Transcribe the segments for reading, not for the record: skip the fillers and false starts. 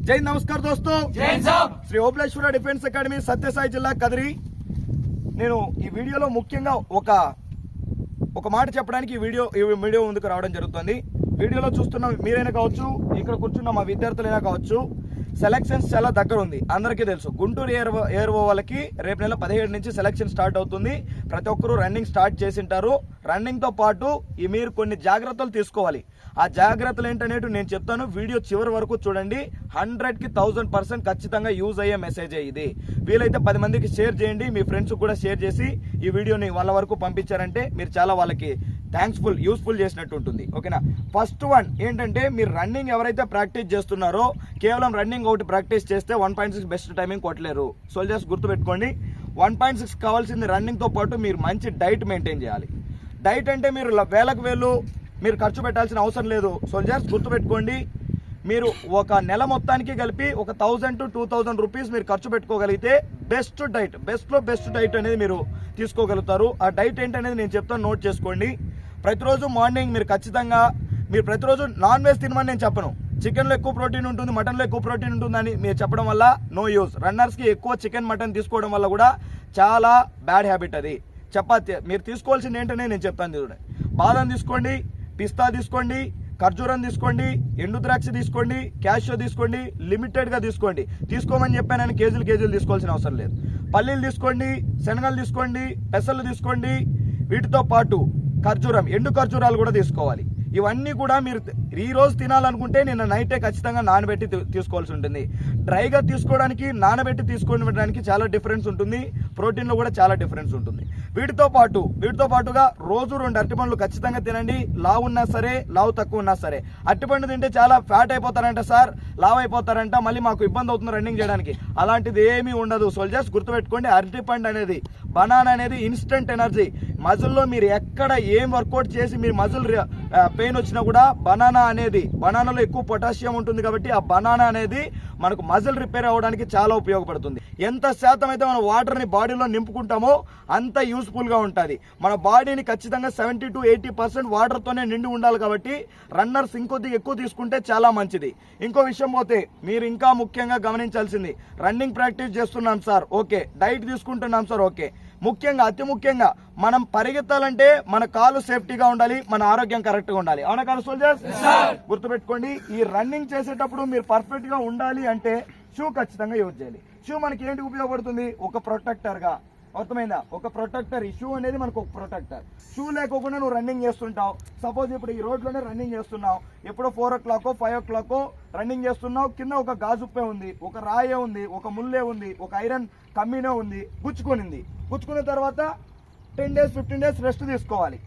జై నమస్కార్ దోస్తు, Shri Obuleswara defence academy Sathya Sai జిల్లా కదిరి. నేను ఈ వీడియోలో ముఖ్యంగా ఒక మాట చెప్పడానికి ఈ వీడియో ముందుకు రావడం జరుగుతుంది. వీడియోలో చూస్తున్న మీరైనా కావచ్చు, ఇక్కడ కూర్చున్న మా విద్యార్థులైనా కావచ్చు, సెలక్షన్స్ చాలా దగ్గర ఉంది. అందరికీ తెలుసు గుంటూరు ఏర్వో వాళ్ళకి రేపు నెల 17 నుంచి సెలక్షన్ స్టార్ట్ అవుతుంది. ప్రతి ఒక్కరూ రన్నింగ్ స్టార్ట్ చేసింటారు. రన్నింగ్ తో పాటు మీరు కొన్ని జాగ్రత్తలు తీసుకోవాలి. ఆ జాగ్రత్తలు ఏంటనేది నేను చెప్తాను. వీడియో చివరి వరకు చూడండి. 100కి 1000% ఖచ్చితంగా యూజ్ అయ్యే మెసేజ్ ఇది. వీలైతే 10 మందికి షేర్ చేయండి. మీ ఫ్రెండ్స్ కూడా షేర్ చేసి ఈ వీడియోని వాళ్ళ వరకు పంపించారంటే మీరు చాలా వాళ్ళకి యూస్ఫుల్ చేసినట్టు ఉంటుంది. ఓకేనా? ఫస్ట్ వన్ ఏంటంటే, మీరు రన్నింగ్ ఎవరైతే ప్రాక్టీస్ చేస్తున్నారో కేవలం రన్నింగ్ ఒకటి ప్రాక్టీస్ చేస్తే 1.6 బెస్ట్ టైమింగ్ కొట్టలేరు. సోల్జర్స్ గుర్తుపెట్టుకోండి, 1.6 కావాల్సింది రన్నింగ్ తో పాటు మీరు మంచి డైట్ మెయింటైన్ చేయాలి. డైట్ అంటే మీరు వేలకు వేలు మీరు ఖర్చు పెట్టాల్సిన అవసరం లేదు. సోల్జర్స్ గుర్తుపెట్టుకోండి, మీరు ఒక నెల మొత్తానికి కలిపి ఒక 1000 to 2000 రూపీస్ మీరు ఖర్చు పెట్టుకోగలిగితే బెస్ట్ డైట్ అనేది మీరు తీసుకోగలుగుతారు. ఆ డైట్ ఏంటనేది నేను చెప్తాను, నోట్ చేసుకోండి. ప్రతిరోజు మార్నింగ్ మీరు ప్రతిరోజు నాన్ వెజ్ తినమని నేను చెప్పను. చికెన్లో ఎక్కువ ప్రోటీన్ ఉంటుంది, మటన్లో ఎక్కువ ప్రోటీన్ ఉంటుందని మీరు చెప్పడం వల్ల నో యూజ్. రన్నర్స్కి ఎక్కువ చికెన్ మటన్ తీసుకోవడం వల్ల కూడా చాలా బ్యాడ్ హ్యాబిట్ అది. చపాతీ మీరు తీసుకోవాల్సింది ఏంటనే నేను చెప్తాను. చూడండి, బాదం తీసుకోండి, పిస్తా తీసుకోండి, ఖర్జూరం తీసుకోండి, ఎండు ద్రాక్ష తీసుకోండి, క్యాషియో తీసుకోండి. లిమిటెడ్గా తీసుకోండి. తీసుకోమని చెప్పానని కేజీలు తీసుకోవాల్సిన అవసరం లేదు. పల్లీలు తీసుకోండి, శనగలు తీసుకోండి, పెసలు తీసుకోండి. వీటితో పాటు ఖర్జూరం, ఎండు ఖర్జూరాలు కూడా తీసుకోవాలి. ఇవన్నీ కూడా మీరు ఈ రోజు తినాలనుకుంటే నిన్న నైటే ఖచ్చితంగా నానబెట్టి తీసుకోవాల్సి ఉంటుంది. డ్రైగా తీసుకోవడానికి, నానబెట్టి తీసుకోవడానికి చాలా డిఫరెన్స్ ఉంటుంది. ప్రోటీన్లో కూడా చాలా డిఫరెన్స్ ఉంటుంది. వీటితో పాటుగా రోజు 2 అరటిపండ్లు ఖచ్చితంగా తినండి. లావు ఉన్నా సరే, లావు తక్కువ ఉన్నా సరే. అరటిపండు తింటే చాలా ఫ్యాట్ అయిపోతారంట సార్, లావు అయిపోతారంట, మళ్ళీ మాకు ఇబ్బంది అవుతుంది రన్నింగ్ చేయడానికి. అలాంటిది ఏమీ ఉండదు. సోల్జర్స్ గుర్తుపెట్టుకోండి, అరటిపండు అనేది, బనానా అనేది ఇన్స్టెంట్ ఎనర్జీ. మజిల్లో మీరు ఎక్కడ ఏం వర్కౌట్ చేసి మీరు మజిల్ పెయిన్ వచ్చినా కూడా బనానాలో ఎక్కువ పొటాషియం ఉంటుంది కాబట్టి ఆ బనానా అనేది మనకు మజిల్ రిపేర్ అవ్వడానికి చాలా ఉపయోగపడుతుంది. ఎంత శాతం అయితే మనం వాటర్ని బాడీలో నింపుకుంటామో అంత యూస్ఫుల్గా ఉంటుంది. మన బాడీని ఖచ్చితంగా 70 to 80% వాటర్తోనే నిండి ఉండాలి. కాబట్టి రన్నర్స్ ఇంకొద్ది ఎక్కువ తీసుకుంటే చాలా మంచిది. ఇంకో విషయం పోతే, మీరు ఇంకా ముఖ్యంగా గమనించాల్సింది, రన్నింగ్ ప్రాక్టీస్ చేస్తున్నాం సార్, ఓకే. డైట్ తీసుకుంటున్నాం సార్, ఓకే. అతి ముఖ్యంగా మనం పరిగెత్తాలంటే మన కాలు సేఫ్టీగా ఉండాలి, మన ఆరోగ్యం కరెక్ట్గా ఉండాలి. అవునా కాదు సోల్జర్స్? గుర్తుపెట్టుకోండి, ఈ రన్నింగ్ చేసేటప్పుడు మీరు పర్ఫెక్ట్ గా ఉండాలి అంటే షూ ఖచ్చితంగా యూజ్ చేయాలి. షూ మనకి ఏంటి ఉపయోగపడుతుంది? ఒక ప్రొటెక్టర్ గా. అర్థమైందా? ఒక ప్రొటెక్టర్. ఈ షూ అనేది మనకు ఒక ప్రొటెక్టర్. షూ లేకోకుండా నువ్వు రన్నింగ్ చేస్తుంటావు. సపోజ్ ఇప్పుడు ఈ రోడ్లోనే రన్నింగ్ చేస్తున్నావు, ఎప్పుడో 4 o'clock 5 o'clock రన్నింగ్ చేస్తున్నావు. కింద ఒక గాజుప్పే ఉంది, ఒక రాయే ఉంది, ఒక ముల్లే ఉంది, ఒక ఐరన్ కమ్మినే ఉంది, గుచ్చుకున్న తర్వాత 10 days 15 days రెస్ట్ తీసుకోవాలి.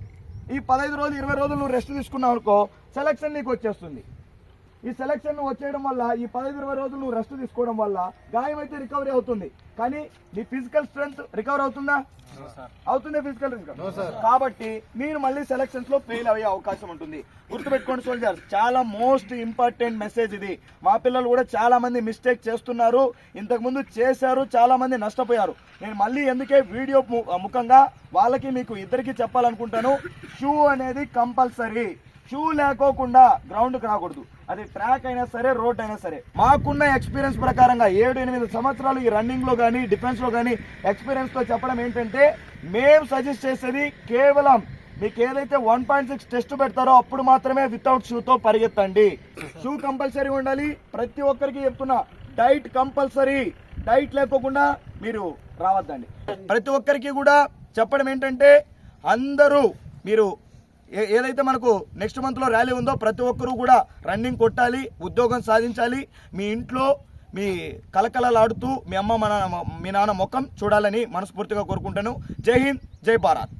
ఈ 15 రోజులు 20 రోజులు నువ్వు రెస్ట్ తీసుకున్నావు అనుకో, సెలక్షన్ నీకు వచ్చేస్తుంది. ఈ సెలక్షన్ వచ్చేయడం వల్ల, ఈ 15-20 రోజులు నువ్వు రెస్ట్ తీసుకోవడం వల్ల గాయం అయితే రికవరీ అవుతుంది, కానీ నీ ఫిజికల్ స్ట్రెంత్ రికవర్ అవుతుందా? అవుతుంది ఫిజికల్ కాబట్టి మీరు మళ్ళీ సెలక్షన్స్ లో ఫెయిల్ అయ్యే అవకాశం ఉంటుంది. గుర్తుపెట్టుకోండి సోల్జర్స్, చాలా మోస్ట్ ఇంపార్టెంట్ మెసేజ్ ఇది. మా పిల్లలు కూడా చాలా మంది మిస్టేక్ చేస్తున్నారు, ఇంతకు ముందు చేశారు, చాలా మంది నష్టపోయారు. నేను మళ్ళీ ఎందుకే వీడియో ముఖంగా వాళ్ళకి మీకు ఇద్దరికి చెప్పాలనుకుంటాను, షూ అనేది కంపల్సరీ. షూ లేకోకుండా గ్రౌండ్కి రాకూడదు. అది ట్రాక్ అయినా సరే, రోడ్ అయినా సరే. మాకున్న ఎక్స్పీరియన్స్ ప్రకారంగా 7-8 సంవత్సరాలు ఈ రన్నింగ్ లో కానీ, డిఫెన్స్ లో కానీ ఎక్స్పీరియన్స్ తో చెప్పడం ఏంటంటే, మేము సజెస్ట్ చేసేది కేవలం మీకు ఏదైతే 1.6 టెస్ట్ పెడతారో అప్పుడు మాత్రమే వితౌట్ షూతో పరిగెత్తండి. షూ కంపల్సరీ ఉండాలి. ప్రతి ఒక్కరికి చెప్తున్నా, డైట్ కంపల్సరీ. డైట్ లేకోకుండా మీరు రావద్దండి. ప్రతి ఒక్కరికి కూడా చెప్పడం ఏంటంటే, అందరూ మీరు ఏదైతే మనకు నెక్స్ట్ మంత్ లో ర్యాలీ ఉందో ప్రతి ఒక్కరూ కూడా రన్నింగ్ కొట్టాలి, ఉద్యోగం సాధించాలి. మీ ఇంట్లో మీ కలకలలాడుతూ మీ అమ్మ మీ నాన్న ముఖం చూడాలని మనస్ఫూర్తిగా కోరుకుంటాను. జై హింద్, జై భారత్.